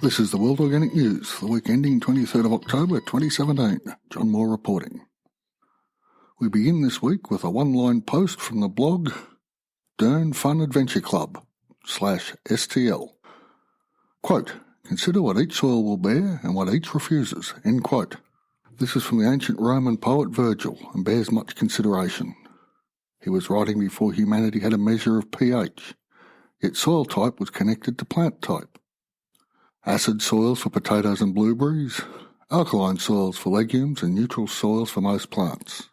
This is the World Organic News, the week ending 23rd of October 2017. Jon Moore reporting. We begin this week with a one-line post from the blog Durn Fun Adventure Club /STL. Quote, "Consider what each soil will bear and what each refuses." End quote. This is from the ancient Roman poet Virgil and bears much consideration. He was writing before humanity had a measure of pH, yet soil type was connected to plant type. Acid soils for potatoes and blueberries, alkaline soils for legumes, and neutral soils for most plants.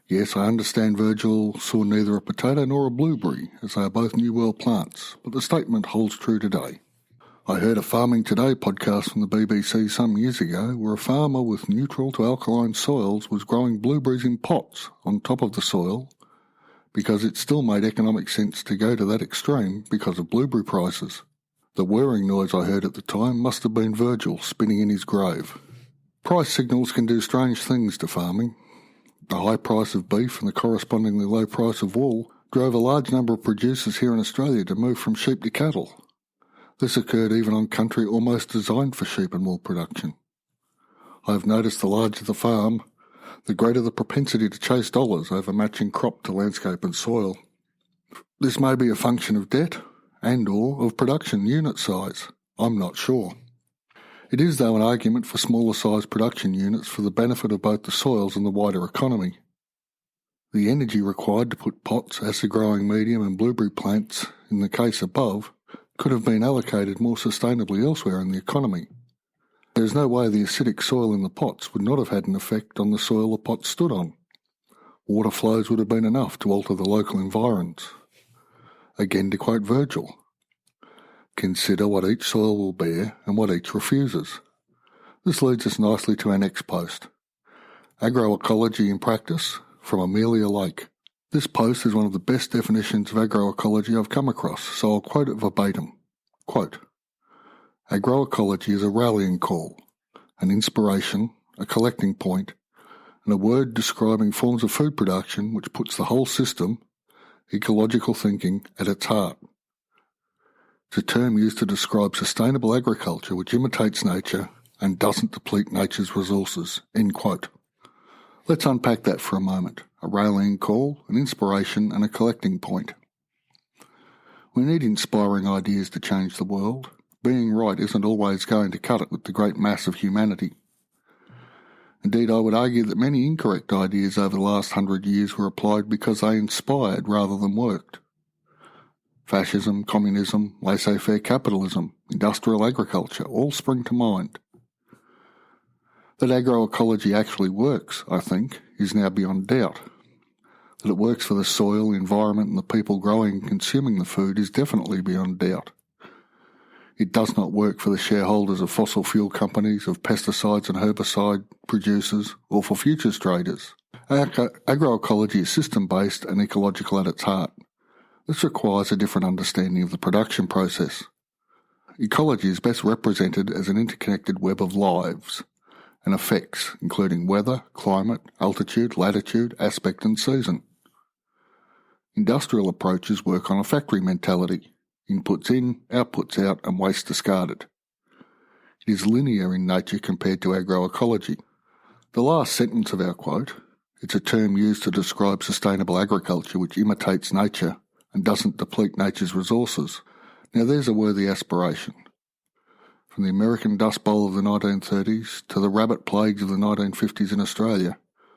Yes, I understand Virgil saw neither a potato nor a blueberry, as they are both New World plants, but the statement holds true today. I heard a Farming Today podcast from the BBC some years ago where a farmer with neutral to alkaline soils was growing blueberries in pots on top of the soil because it still made economic sense to go to that extreme because of blueberry prices. The whirring noise I heard at the time must have been Virgil spinning in his grave. Price signals can do strange things to farming. The high price of beef and the correspondingly low price of wool drove a large number of producers here in Australia to move from sheep to cattle. This occurred even on country almost designed for sheep and wool production. I have noticed the larger the farm, the greater the propensity to chase dollars over matching crop to landscape and soil. This may be a function of debt and/or of production unit size. I'm not sure. It is, though, an argument for smaller size production units for the benefit of both the soils and the wider economy. The energy required to put pots, acid growing medium and blueberry plants, in the case above, could have been allocated more sustainably elsewhere in the economy. There is no way the acidic soil in the pots would not have had an effect on the soil the pots stood on. Water flows would have been enough to alter the local environs. Again, to quote Virgil, "Consider what each soil will bear and what each refuses." This leads us nicely to our next post. Agroecology in Practice from AMELIA Lake. This post is one of the best definitions of agroecology I've come across, so I'll quote it verbatim. Quote, "Agroecology is a rallying call, an inspiration, a collecting point, and a word describing forms of food production which puts the whole system, ecological thinking, at its heart. It's a term used to describe sustainable agriculture which imitates nature and doesn't deplete nature's resources." End quote. Let's unpack that for a moment. A rallying call, an inspiration, and a collecting point. We need inspiring ideas to change the world. Being right isn't always going to cut it with the great mass of humanity. Indeed, I would argue that many incorrect ideas over the last 100 years were applied because they inspired rather than worked. Fascism, communism, laissez-faire capitalism, industrial agriculture all spring to mind. That agroecology actually works, I think, is now beyond doubt. That it works for the soil, environment and the people growing and consuming the food is definitely beyond doubt. It does not work for the shareholders of fossil fuel companies, of pesticides and herbicide producers, or for futures traders. Agroecology is system-based and ecological at its heart. This requires a different understanding of the production process. Ecology is best represented as an interconnected web of lives and effects, including weather, climate, altitude, latitude, aspect and season. Industrial approaches work on a factory mentality. Inputs in, outputs out, and waste discarded. It is linear in nature compared to agroecology. The last sentence of our quote, it's a term used to describe sustainable agriculture which imitates nature and doesn't deplete nature's resources. Now there's a worthy aspiration. From the American Dust Bowl of the 1930s to the rabbit plagues of the 1950s in Australia,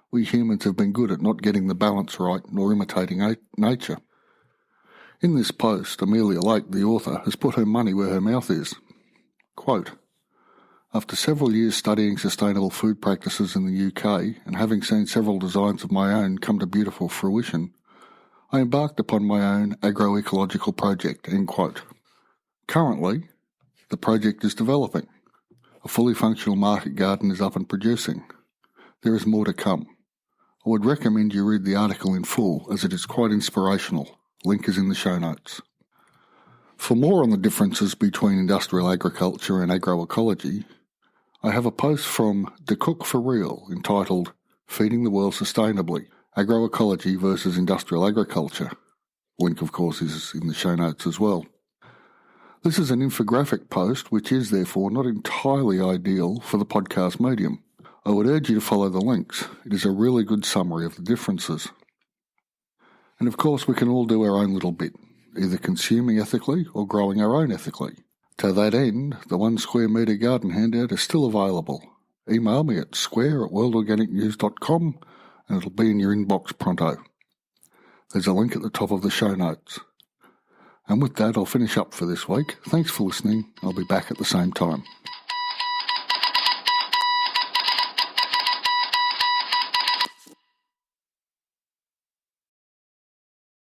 we humans have been good at not getting the balance right nor imitating nature. In this post, AMELIA Lake, the author, has put her money where her mouth is. Quote, "After several years studying sustainable food practices in the UK and having seen several designs of my own come to beautiful fruition, I embarked upon my own agroecological project." End quote. Currently, the project is developing. A fully functional market garden is up and producing. There is more to come. I would recommend you read the article in full as it is quite inspirational. Link is in the show notes. For more on the differences between industrial agriculture and agroecology, I have a post from The Cook for Real entitled Feeding the World Sustainably, Agroecology versus Industrial Agriculture. Link, of course, is in the show notes as well. This is an infographic post which is therefore not entirely ideal for the podcast medium. I would urge you to follow the links. It is a really good summary of the differences. And of course we can all do our own little bit, either consuming ethically or growing our own ethically. To that end, the 1 square metre garden handout is still available. Email me at square@worldorganicnews.com and it'll be in your inbox pronto. There's a link at the top of the show notes. And with that, I'll finish up for this week. Thanks for listening. I'll be back at the same time.